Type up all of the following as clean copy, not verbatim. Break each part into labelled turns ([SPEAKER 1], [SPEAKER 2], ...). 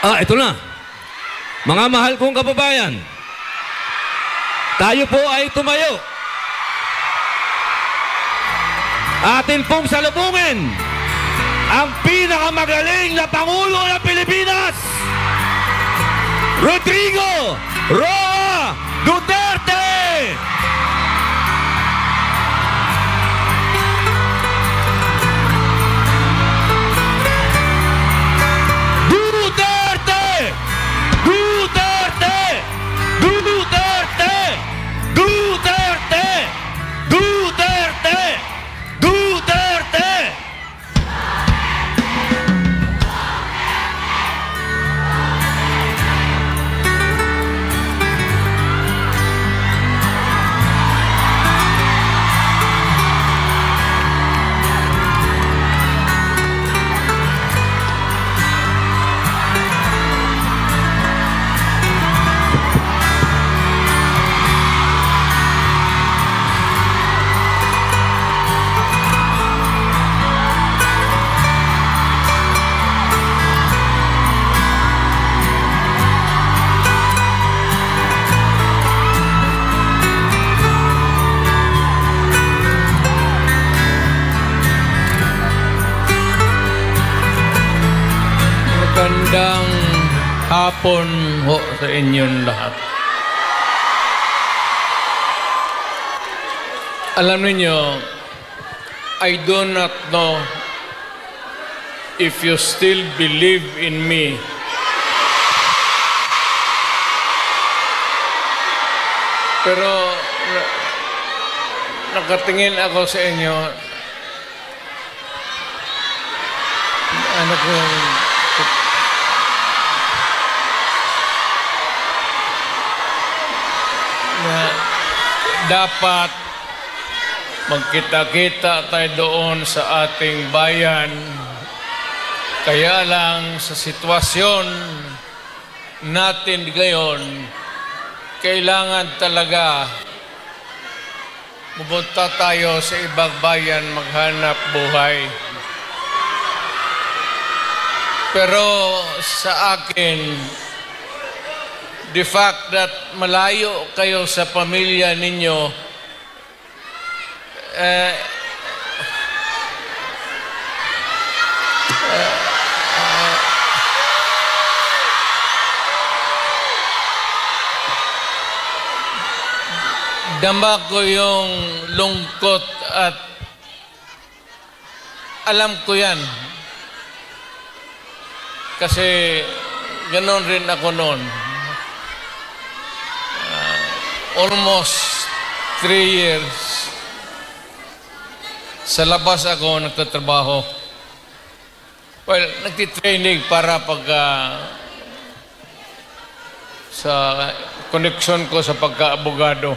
[SPEAKER 1] Ito na. Mga mahal kong kababayan, tayo po ay tumayo. Atin pong salubungin ang pinakamagaling na Pangulo ng Pilipinas, Rodrigo Roa Duterte!
[SPEAKER 2] Magandang hapon ho sa inyong lahat. Alam niyo, I do not know if you still believe in me. Pero nakatingin ako sa inyo. Ano ko na dapat magkita-kita tayo doon sa ating bayan. Kaya lang sa sitwasyon natin ngayon, kailangan talaga pumunta tayo sa ibang bayan maghanap buhay. Pero sa akin, the fact that malayo kayo sa pamilya ninyo, dama ko yung lungkot at alam ko yan. Kasi ganon rin ako noon. Almost 3 years sa labas ako nagtatrabaho. Well, nagtitraining para sa connection ko sa pagka-abogado.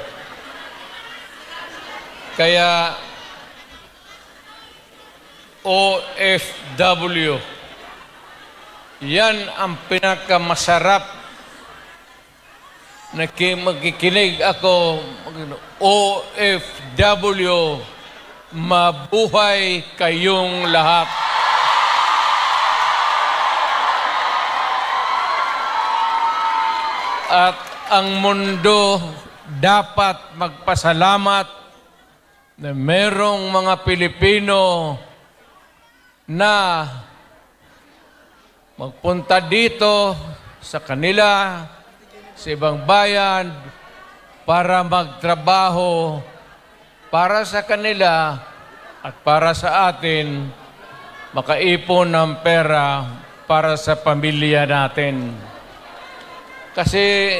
[SPEAKER 2] Kaya OFW, yan ang pinakamasarap na magkikinig ako. OFW, mabuhay kayong lahat. At ang mundo dapat magpasalamat na merong mga Pilipino na magpunta dito sa kanila, sa ibang bayan, para magtrabaho para sa kanila at para sa atin, makaipon ng pera para sa pamilya natin. Kasi,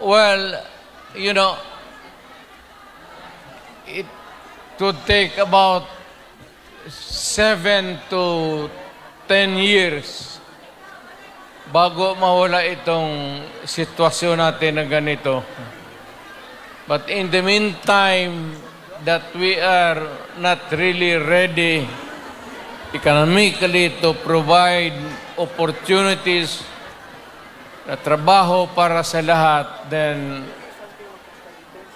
[SPEAKER 2] well, you know, it would take about 7 to 10 years bago mawala itong sitwasyon natin na ganito. But in the meantime, that we are not really ready economically to provide opportunities na trabaho para sa lahat, then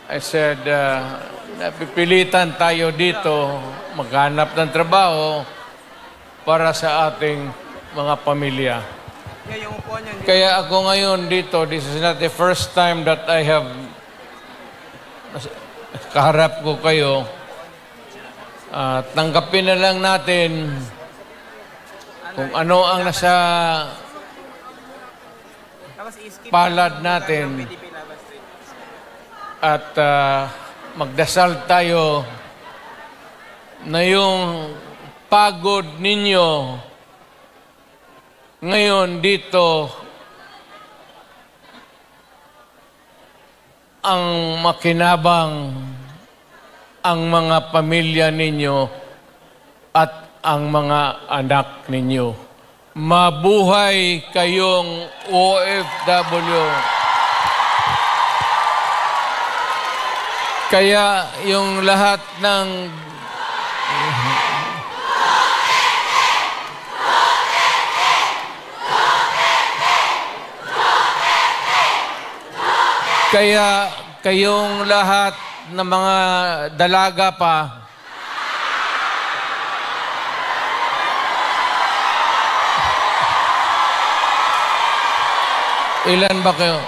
[SPEAKER 2] I said, napipilitan tayo dito maghanap ng trabaho para sa ating mga pamilya. Kaya ako ngayon dito, this is not the first time that I have kaharap ko kayo. Tanggapin na lang natin kung ano ang nasa palad natin at magdasal tayo na yung pagod ninyo ngayon dito ang makinabang ang mga pamilya ninyo at ang mga anak ninyo. Mabuhay kayong OFW. Kaya yung lahat ng kaya kayong lahat ng mga dalaga pa, ilan ba kayo?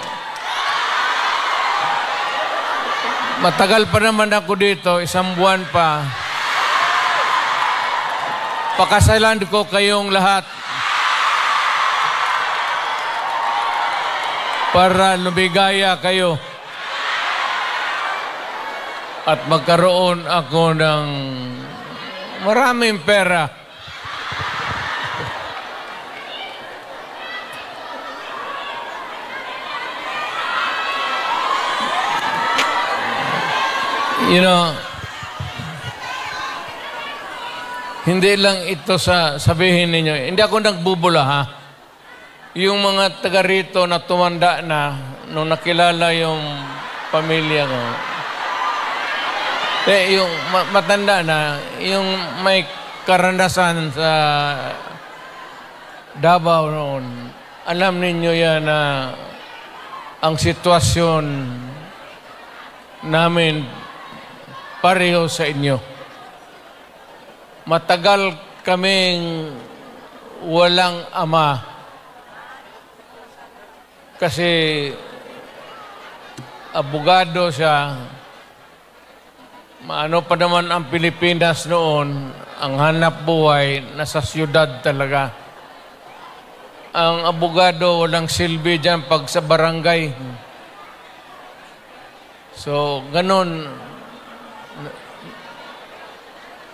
[SPEAKER 2] Matagal pa naman ako dito, 1 buwan pa. Pakasalan ko kayong lahat para lumigaya kayo at magkaroon ako ng maraming pera. You know, hindi lang ito sa sabihin ninyo. Hindi ako nagbubula, ha? Yung mga taga rito na tumanda na nung nakilala yung pamilya ko. Yung matanda na, yung may karanasan sa Davao noon, alam ninyo yan na ang sitwasyon namin pareho sa inyo. Matagal kaming walang ama kasi abogado siya. Maano pa naman ang Pilipinas noon, ang hanap buhay nasa siyudad talaga. Ang abogado walang silbi dyan pag sa barangay. So, ganun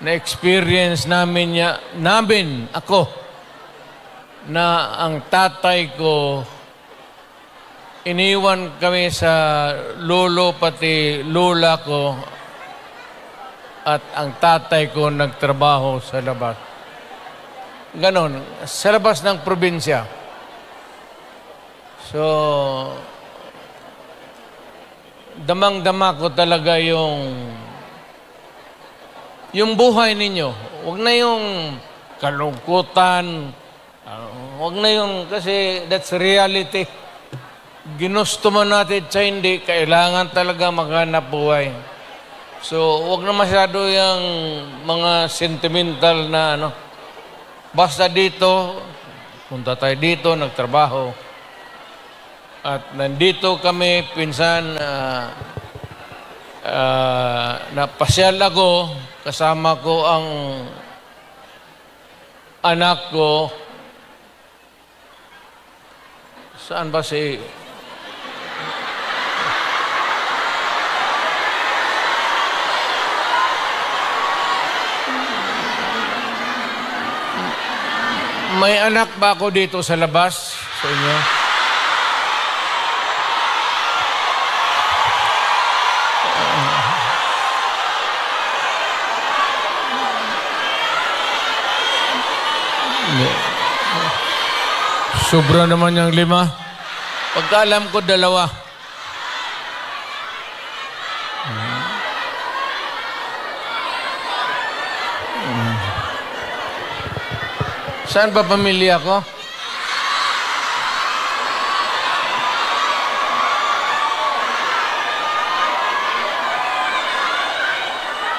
[SPEAKER 2] na-experience namin ako, na ang tatay ko, iniwan kami sa lolo pati lola ko at ang tatay ko nagtrabaho sa labas. Ganon, sa labas ng probinsya. So, damang-dama ko talaga yung buhay ninyo. Huwag na yung kalungkutan. Huwag na yung, kasi that's reality. Ginusto man natin sa hindi, kailangan talaga maghanap buhay. So, huwag na masyado yung mga sentimental na ano. Basta dito, punta tayo dito, nagtrabaho. At nandito kami, pinsan, napasyal ako, kasama ko ang anak ko. Saan ba si... May anak ba ako dito sa labas sa inyo? Sobra naman yung 5. Pagkaalam ko 2. Saan ba pamilya ko?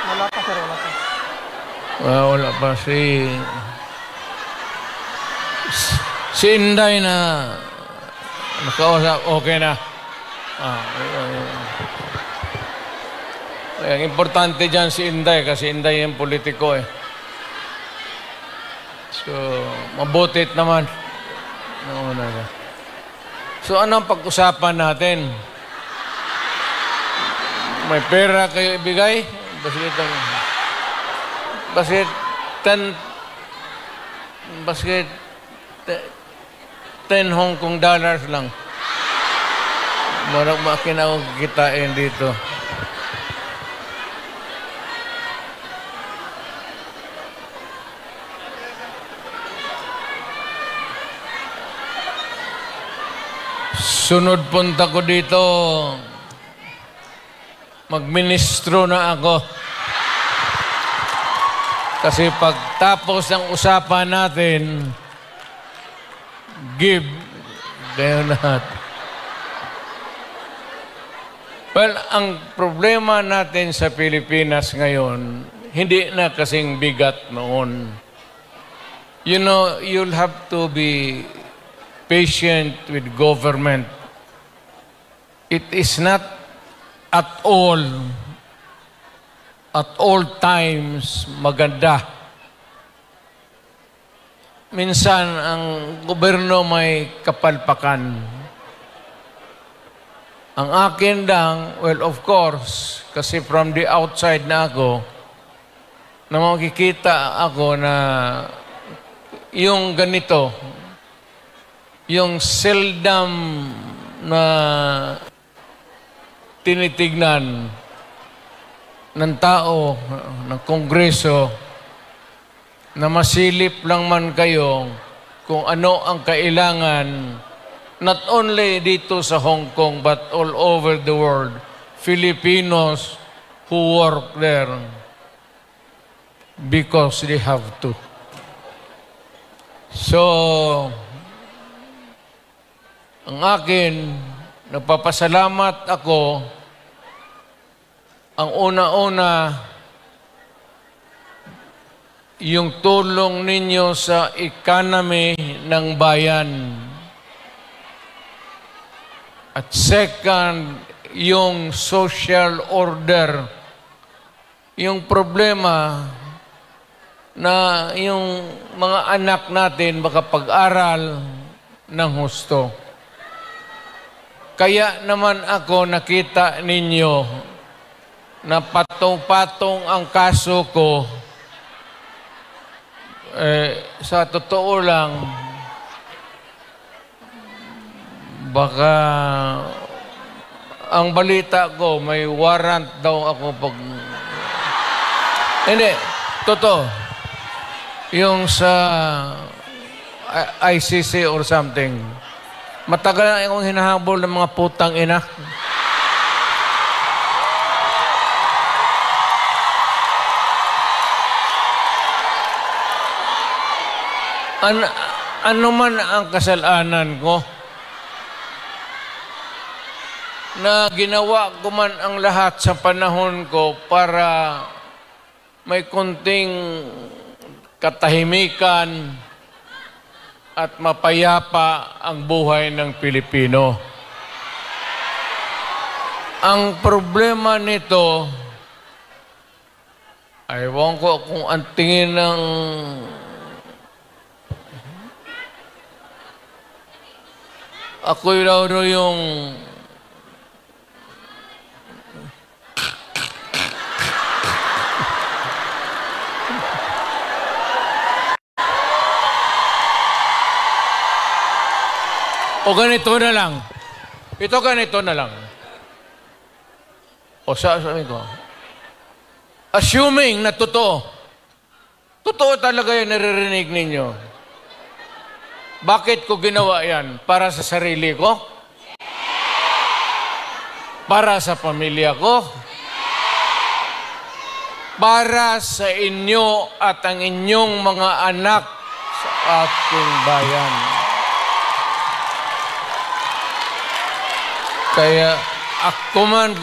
[SPEAKER 3] Wala pa, sir. Wala pa.
[SPEAKER 2] Wala pa. Si Inday na nakausap, okay na. Ang importante dyan si Inday kasi Inday yung politiko eh. So, mabutit naman. So, anong pag-usapan natin? May pera kayo ibigay? Basket 10 Hong Kong dollars lang. Marang makina akong kitain dito. Sunod punta ko dito, magministro na ako. Kasi pagtapos ng usapan natin, give, kaya lahat. Well, ang problema natin sa Pilipinas ngayon, hindi na kasing bigat noon. You know, you'll have to be patient with government. It is not at all times maganda. Minsan, ang gobyerno may kapalpakan. Ang akin lang, well, of course, kasi from the outside na ako, na makikita ako na yung ganito, yung seldom na tinitignan ng tao, ng Kongreso, na masilip lang man kayo kung ano ang kailangan, not only dito sa Hong Kong, but all over the world, Filipinos who work there because they have to. So, ang akin, nagpapasalamat ako. Ang una-una, yung tulong ninyo sa economy ng bayan. At second, yung social order. Yung problema na yung mga anak natin makapag-aral ng husto. Kaya naman ako nakita ninyo na patong-patong ang kaso ko. Sa totoo lang, baka ang balita ko, may warrant daw ako pag... Hindi, totoo. Yung sa ICC or something. Matagal na akong hinahabol ng mga putang ina. Ano man ang kasalanan ko, na ginawa ko man ang lahat sa panahon ko para may konting katahimikan at mapayapa ang buhay ng Pilipino. Ang problema nito, ewan ko kung ang tingin ng ako'y raw yung o ganito na lang. Ito ganito na lang. O sabi ko, assuming na totoo talaga yung naririnig ninyo. Bakit ko ginawa yan? Para sa sarili ko? Para sa pamilya ko? Para sa inyo at ang inyong mga anak sa ating bayan. Kaya ako man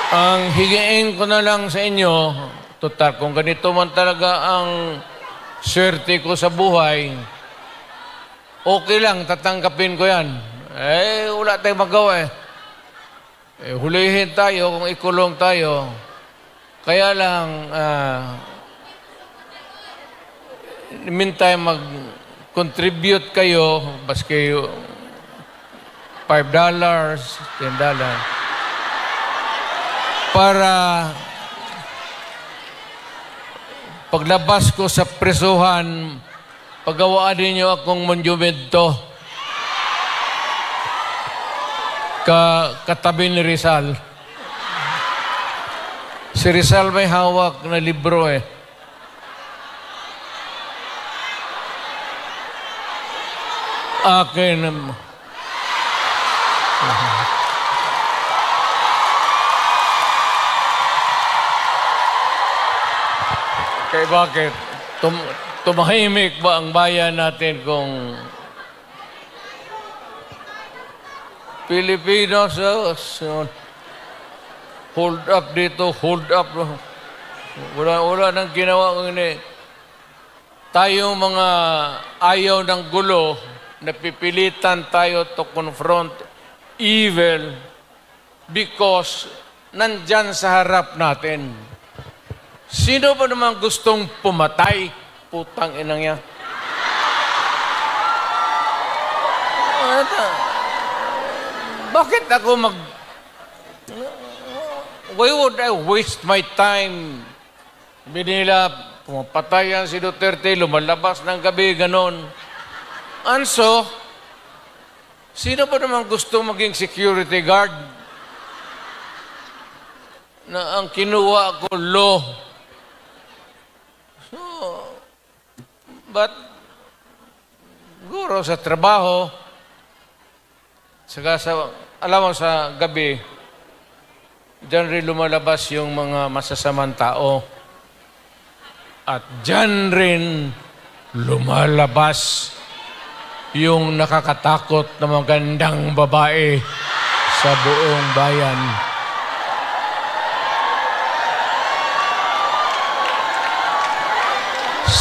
[SPEAKER 2] Ang higiin ko na lang sa inyo, total, kung ganito man talaga ang swerte ko sa buhay, okay lang, tatanggapin ko yan. Wala tayong magawa eh. Hulihin tayo kung ikulong tayo. Kaya lang, meantime, mag-contribute kayo, baski $5, $10, para paglabas ko sa presuhan, pagawaan ninyo akong monumento katabi ni Rizal. Si Rizal may hawak na libro eh. Akin. Kaya bakit? Tumahimik ba ang bayan natin kung Pilipinas, hold up dito, hold up. Wala nang ginawa kung ini. Tayong mga ayaw ng gulo, napipilitan tayo to confront evil because nandyan sa harap natin. Sino ba naman gustong pumatay? Putang inang yan. Bakit ako why would I waste my time? Binila, pumapatay yan si Duterte, lumalabas ng gabi, ganon. And so, sino ba naman gustong maging security guard? Na ang kinuha ko, law. But, guro sa trabaho, saka alam mo sa gabi, dyan rin lumalabas yung mga masasamang tao. At dyan rin lumalabas yung nakakatakot na magandang babae sa buong bayan.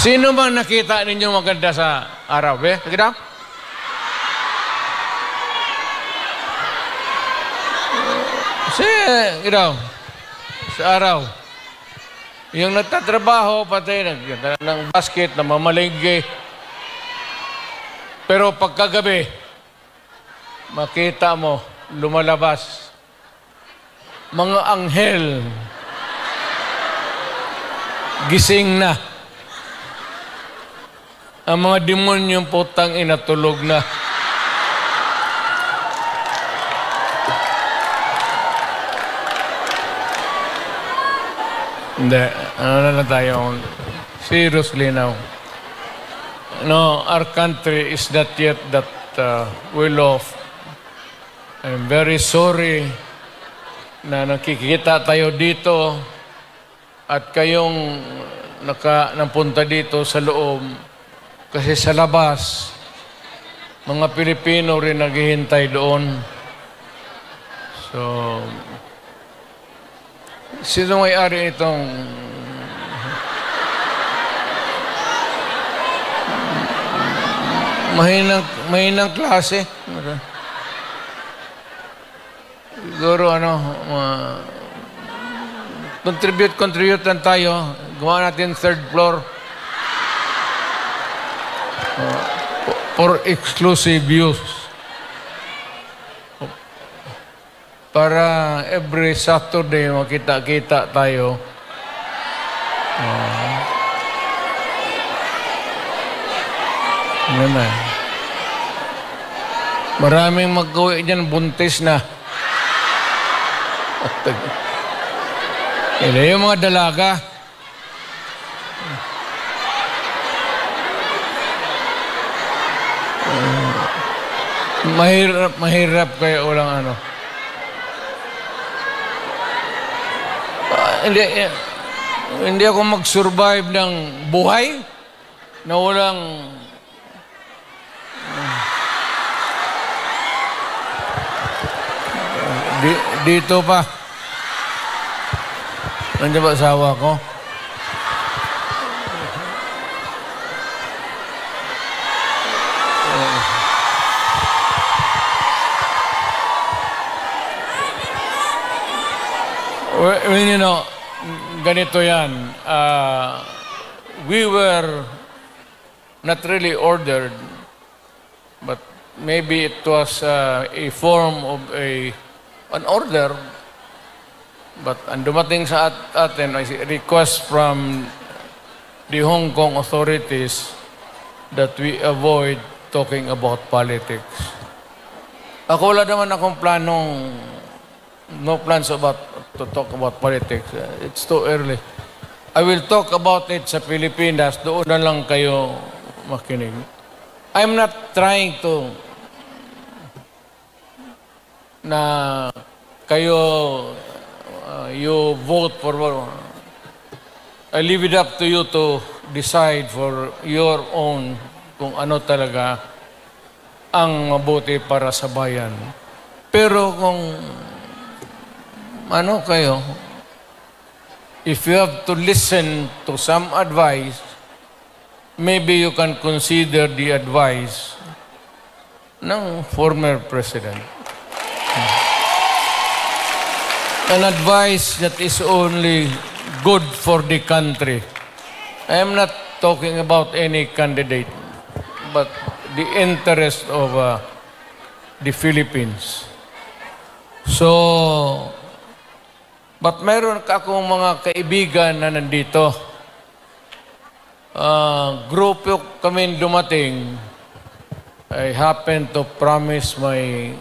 [SPEAKER 2] Sino bang nakita ninyo maganda sa araw? Nakita? Sa araw. Yung nagtatrabaho, patay ng basket, na mamalinggi. Pero pagkagabi, makita mo, lumalabas. Mga anghel, gising na. Ang mga demonyong putang inatulog na. Hindi. Ano na tayo? Seriously now. No, our country is not yet that well off. I'm very sorry na nakikita tayo dito at kayong napunta dito sa loob. Kasi sa labas, mga Pilipino rin naghihintay doon. So, sino may-ari itong mahinang klase? Siguro contribute lang tayo. Gawa natin third floor. For exclusive use. Para every Saturday makita-kita tayo. Ano na. Maraming mag-uwi dyan, buntis na. Yung mga dalaga. Mahirap kaya walang hindi ako mag-survive ng buhay na walang dito pa Nandiyan ba asawa ko? Well, you know, ganito yan. We were not really ordered, but maybe it was a form of an order. But ang dumating sa atin ay request from the Hong Kong authorities that we avoid talking about politics. Ako wala naman akong planong, no plans to talk about politics. It's too early. I will talk about it sa Pilipinas. Doon na lang kayo makinig. I'm not trying to na kayo you vote for I leave it up to you to decide for your own kung ano talaga ang mabuti para sa bayan. Pero kung ano kayo, if you have to listen to some advice, maybe you can consider the advice ng former president. An advice that is only good for the country. I am not talking about any candidate, but the interest of the Philippines. So, but meron akong mga kaibigan na nandito. Grupo kami dumating. I happen to promise my...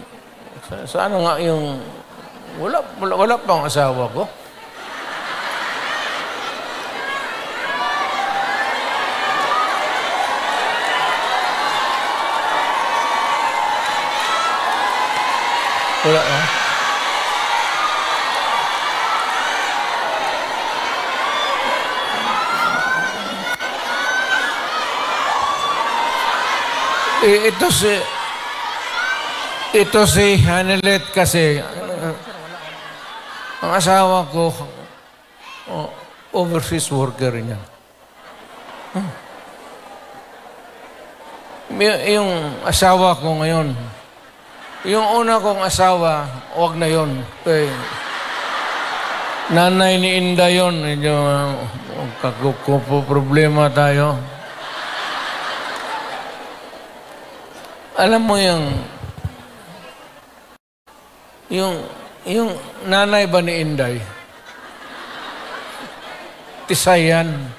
[SPEAKER 2] Saan nga yung... Wala pang asawa ko. Wala ah. Ito si Hanelet kasi ang asawa ko overseas worker niya. Yung asawa ko ngayon, yung una kong asawa, wag na yun. Nanay ni Inda yun. Medyo problema tayo. Alam mo yung nanay ba ni Inday? Tisayan.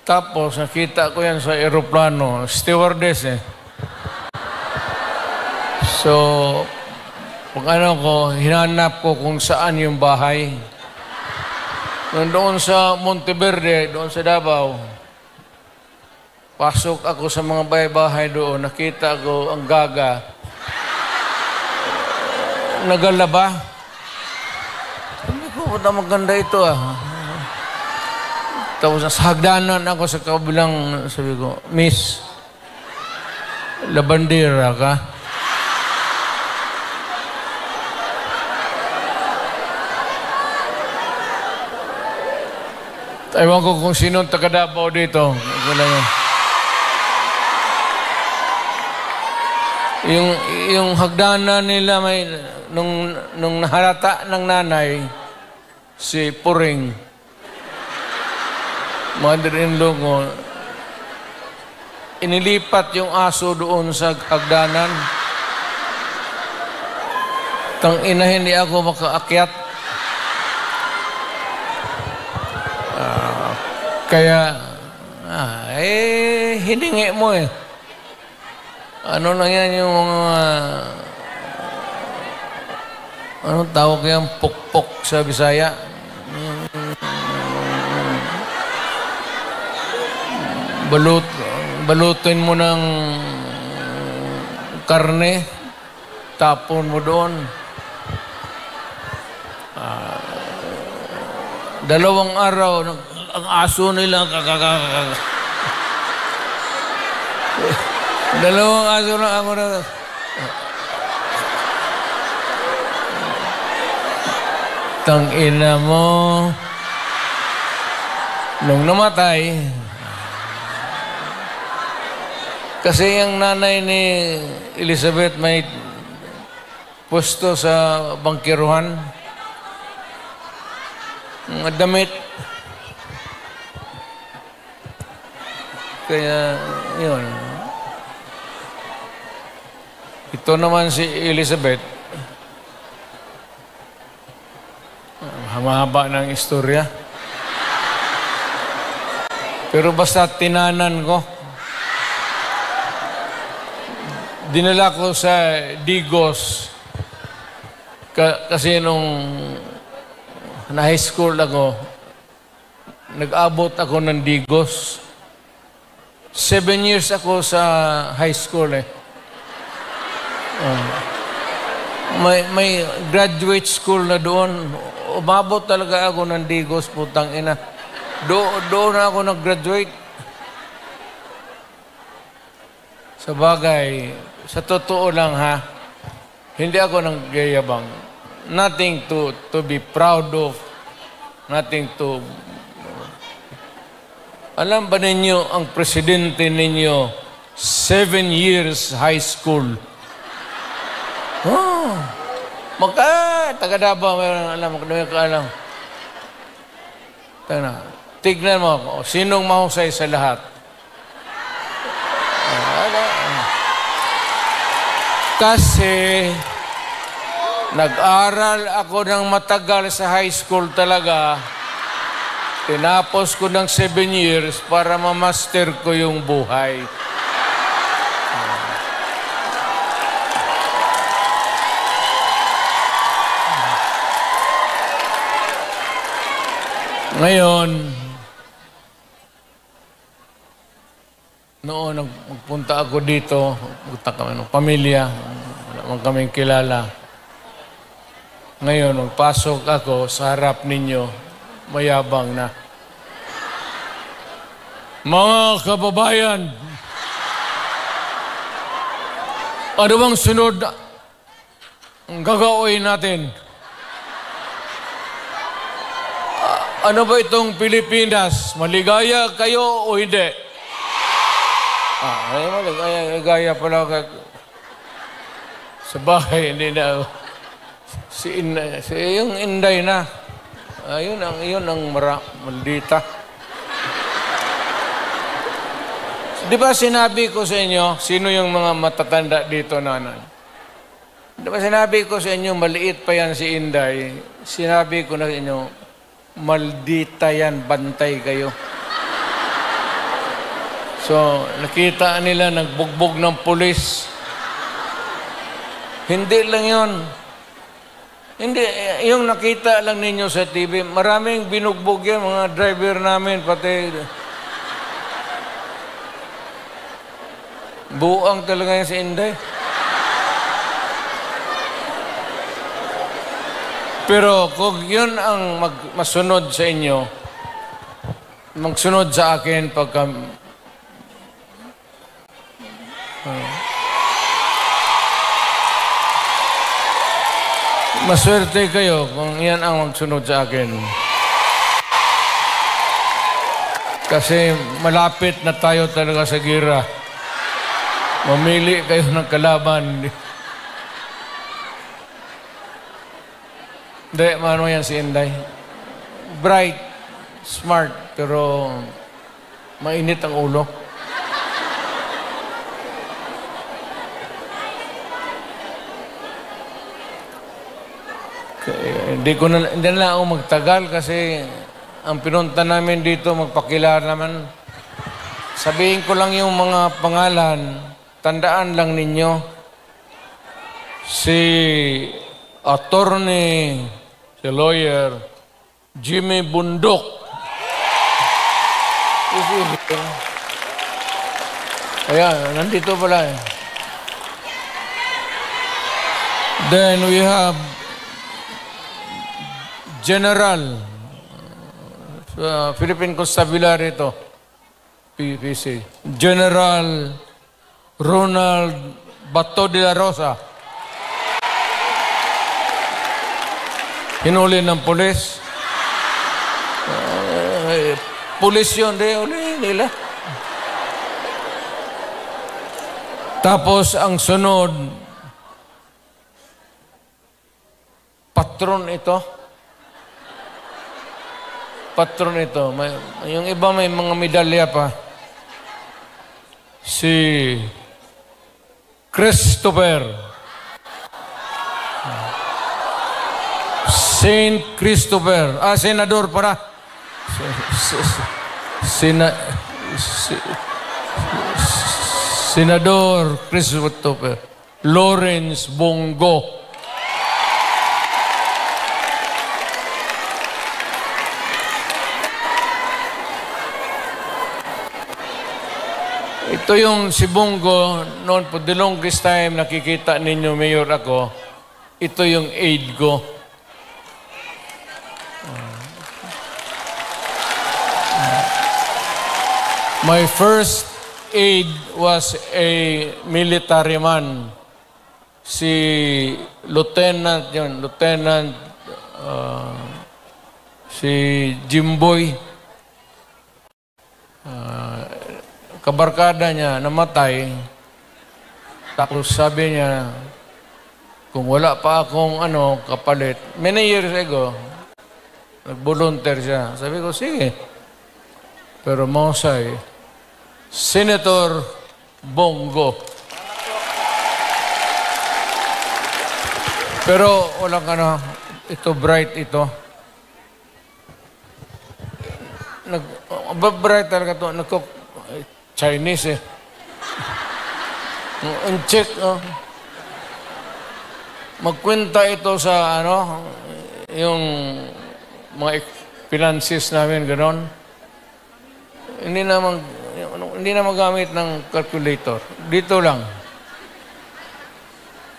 [SPEAKER 2] Tapos, nakita ko yan sa aeroplano, stewardess eh. So, pag hinanap ko kung saan yung bahay. Doon sa Monteverde, doon sa Davao, pasok ako sa mga bahay-bahay doon, nakita ko ang gaga. Nagalaba. Sabi ko, ba't maganda ito ah. Tapos sa hagdanan ako sa kabilang, sabi ko, Miss, labandera ka? Ewan ko kung sinong taga-Davao dito. Yung hagdanan nila may nung nahalata ng nanay si Puring mother-in-law ko, inilipat yung aso doon sa hagdanan. Tang ina, hindi ako makaakyat. Kaya hiningi mo eh. Ano na yan yung mga anong tawag yan? Pukpok sa Bisaya. Balutin mo ng karne, tapon mo doon. 2 araw, ang aso nila 2 aso na ako na. Tang ina mo. Nung namatay, kasi yung nanay ni Elizabeth may pwesto sa bangkiruhan. Mga damit. Kaya, yun. Ito naman si Elizabeth. Mahaba ng istorya. Pero basta tinanan ko. Dinala ko sa Digos. Kasi nung na high school ako, nag-abot ako ng Digos. 7 years ako sa high school eh. May graduate school na doon. Umabot talaga ako ng Digos, putang ina. Doon ako nag-graduate. Sa bagay, sa totoo lang ha, hindi ako nangyayabang. Nothing to be proud of. Nothing to... Alam ba ninyo, ang presidente ninyo, 7 years high school. Oh, taga-Davao, alam ka alam. Tignan mo, sinong mahusay sa lahat? Kasi nag-aral ako ng matagal sa high school talaga. Tinapos ko ng 7 years para ma-master ko yung buhay. Ngayon, noon nagpunta ako dito, magpunta kami ng pamilya, wala man kaming kilala. Ngayon, magpasok ako sa harap ninyo, mayabang na. Mga kababayan, ano bang sunod ang gagawin natin? Ano ba itong Pilipinas? Maligaya kayo o hindi? Maligaya pala. Sa bahay, hindi na. Yung Inday na. Yun ang maldita. Di ba sinabi ko sa inyo, sino yung mga matatanda dito, nanan? Di ba sinabi ko sa inyo, maliit pa yan si Inday. Sinabi ko na sa inyo, maldita yan, bantay kayo. So, nakita nila nagbugbog ng pulis. Hindi lang yun. Hindi, yung nakita lang ninyo sa TV, maraming binugbog yan, mga driver namin, pati buang talaga yan si Inday. Pero kung yun ang masunod sa inyo, magsunod sa akin pagka... maswerte kayo kung yan ang magsunod sa akin. Kasi malapit na tayo talaga sa gira. Mamili kayo ng kalaban. Hindi, mano yan si Inday. Bright, smart, pero mainit ang ulo. Hindi na ako magtagal kasi ang pinunta namin dito, magpakilala naman. Sabihin ko lang yung mga pangalan, tandaan lang ninyo. Si attorney, si lawyer, Jimmy Bundok. Ayan, nandito pala eh. Then we have General Philippine Constabulary ito. PPC. General Ronald Bato de la Rosa. Hinuli ng pulis. Pulis yun, di uli nila. Tapos ang sunod, patron ito. Patron ito. Yung iba may mga medalya pa. Si Christopher. Saint Christopher. Senador para. Senador Christopher. Lawrence Bongo. Ito yung si Bongo, noon po, the longest time nakikita ninyo, Mayor ako, ito yung aide ko. My first aide was a military man. Si Lieutenant, si Jimboy. Kabarkada niya, namatay. Tapos sabi niya, kung wala pa akong kapalit, many years ago, nag-volunteer siya. Sabi ko, sige. Pero mahusay, Senator Bongo. Pero walang ito bright ito. Bright talaga ito. Chinese check, magkwenta ito sa yung mga finances namin, gano'n. Hindi na magamit ng calculator. Dito lang.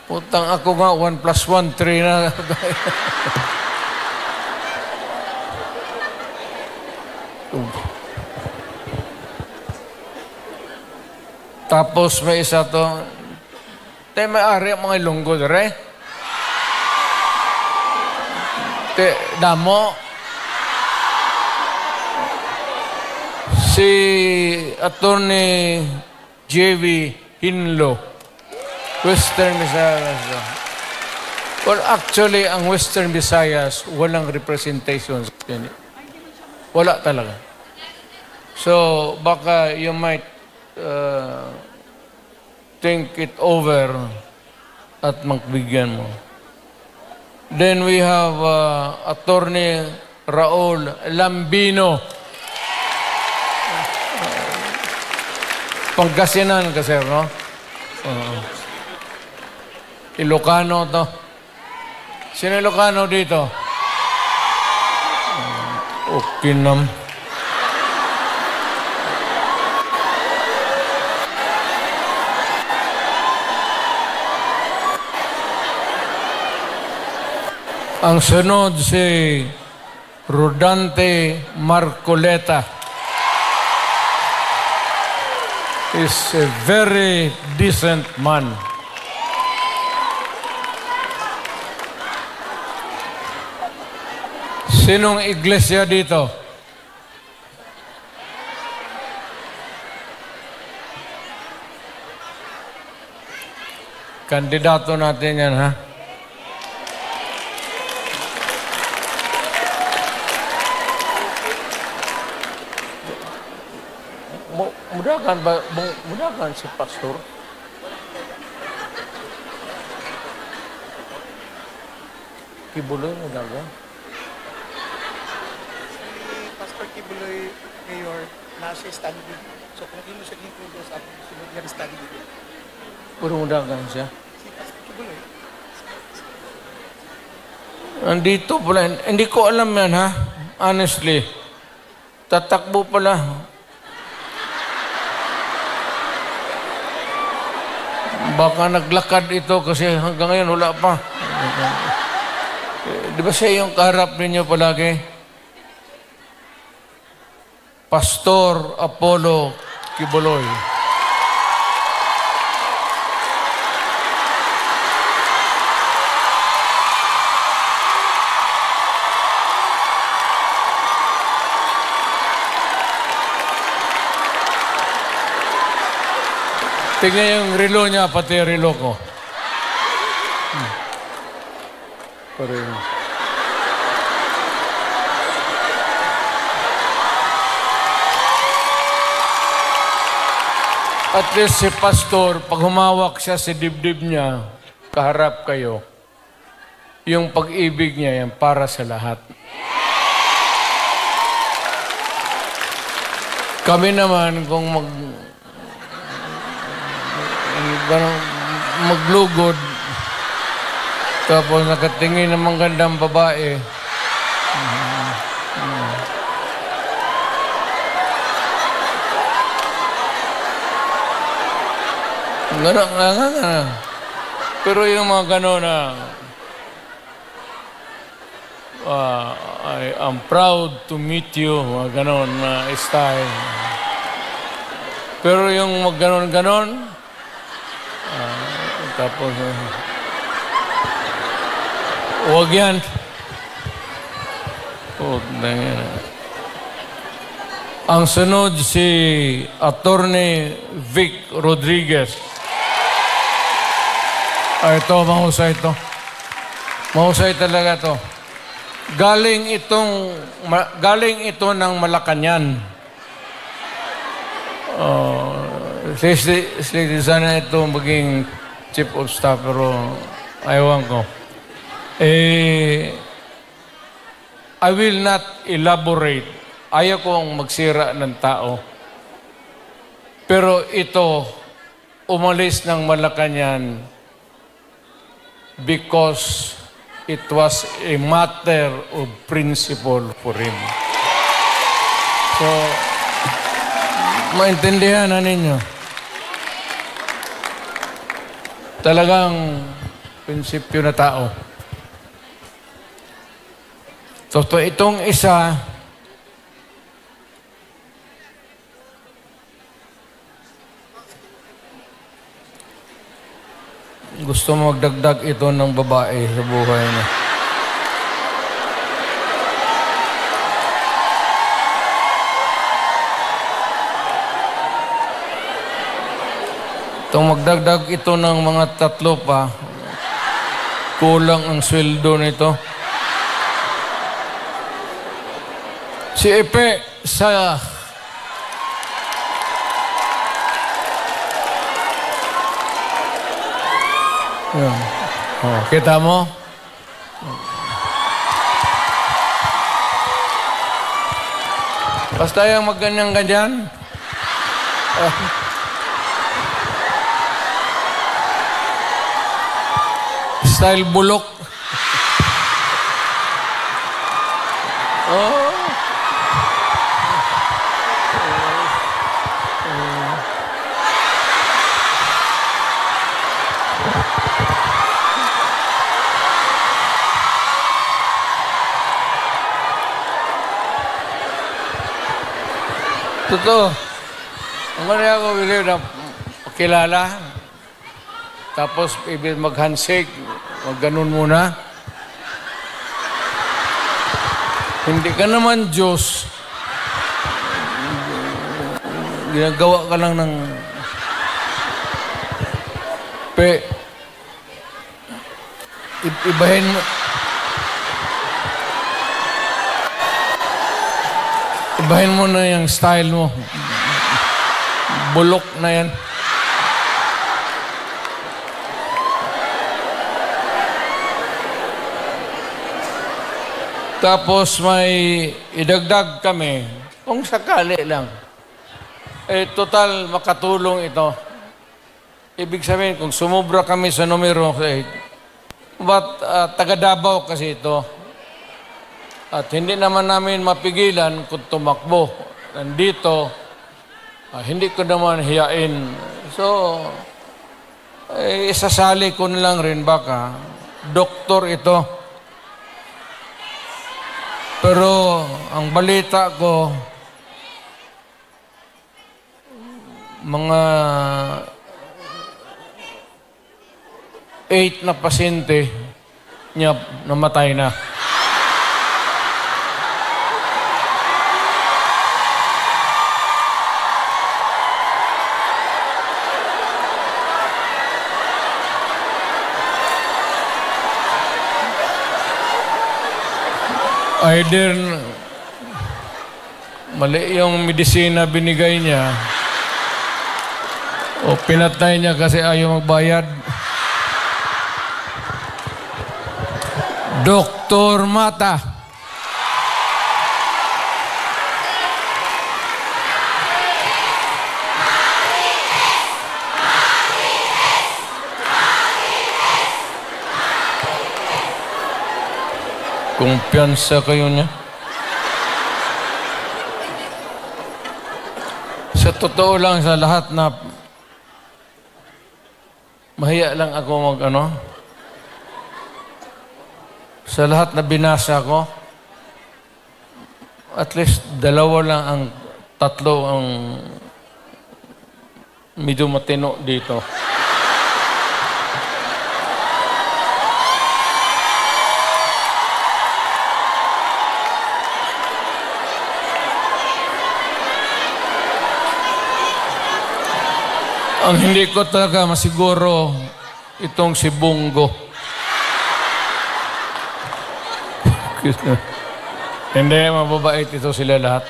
[SPEAKER 2] Putang ako nga, 1 plus 1, 3 na. Tapos may isa to, may ari ang mga ilunggo, re? Damo. Si Attorney J.V. Hinlo, Western Visayas. Well, actually, ang Western Visayas, walang representation. Wala talaga. So, baka you might think it over at magbigyan mo. Then we have Attorney Raul Lambino. Pangasinan kasi, no? Ilocano to. Sino Ilocano dito? Okay nam. Ang sunod si Rodante Marcoleta. Is a very decent man. Sinong iglesia dito? Kandidato natin yan, ha? Mudahan si Pastor. Kibuloy, mudahan.
[SPEAKER 3] Si Pastor Kibuloy, Mayor, nasa study dito. So kung hindi mo siya include sa ating sunod yan study dito.
[SPEAKER 2] Puro mudahan siya.
[SPEAKER 3] Si Pastor Kibuloy.
[SPEAKER 2] Andito pala. Hindi ko alam yan, ha? Honestly. Tatakbo pala. Baka naglakad ito kasi hanggang ngayon wala pa. Di ba siya yung kaharap ninyo palagi? Pastor Apollo Kibuloy. Tingnan yung relo niya, pati relo ko. Pareho. At least si pastor, pag humawak siya sa dibdib niya, kaharap kayo, yung pag-ibig niya yan para sa lahat. Kami naman, kung maglugod, tapos nakatingin ng magandang babae, gano'n nga. Pero yung mga gano'n na I'm proud to meet you, mga gano'n na style. Pero yung mga gano'n, tapos huwag yan. Huwag na yan. Ang sunod si Attorney Vic Rodriguez. Ito, mahusay ito. Mahusay talaga ito. Galing ito ng Malacanang. Sana ito maging chief of staff, pero ayawan ko. I will not elaborate. Ayaw kong magsira ng tao. Pero ito, umalis ng Malacanang because it was a matter of principle for him. So, maintindihan na ninyo. Talagang prinsipyo na tao. So, itong isa, gusto mo magdagdag ito ng babae sa buhay niya. Itong magdagdag ito ng mga 3 pa, kulang ang sweldo nito. Si Epe sa kita mo? Basta yung magganyan-ganyan. Style bulok. Oh. Totoo. Ang kanya ako believe na kilala. Tapos ibig mag-handshake, mag-ganun muna. Hindi ka naman Diyos. Ginagawa ka lang ng ibahin mo. Ibahin mo na yung style mo. Bulok na yan. Tapos may idagdag kami, kung sakali lang. Total makatulong ito. Ibig sabihin, kung sumubra kami sa numero 8, but taga Davao kasi ito. At hindi naman namin mapigilan kung tumakbo. Nandito, hindi ko naman hiyain. So, isasali ko na lang rin baka. Doktor ito. Pero, ang balita ko, mga 8 na pasyente niya namatay na. Either mali yung medisina binigay niya o pinatay niya kasi ayaw magbayad. Dr. Mata. Kumpiyansa kayo niya. Sa totoo lang sa lahat na mahiya lang ako sa lahat na binasa ko, at least tatlo ang medyo matino dito. Ang hindi ko talaga masiguro itong si Bungo. Hindi, mababait ito sila lahat.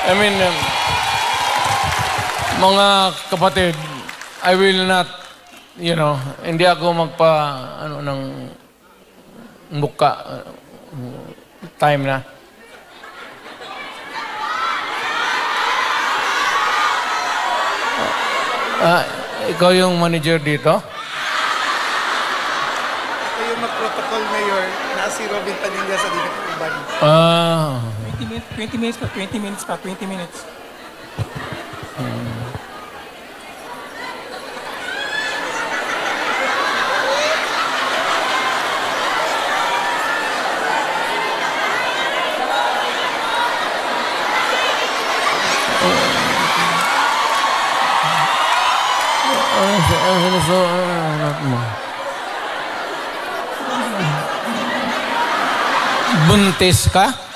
[SPEAKER 2] I mean, mga kapatid, I will not, hindi ako ng muka. Time na. Ikaw yung manager dito?
[SPEAKER 3] Ito yung mag-protocol, Mayor, na si Robin Padilla sa Dina Kumbani.
[SPEAKER 4] 20 minutes pa.
[SPEAKER 2] Buntis ka?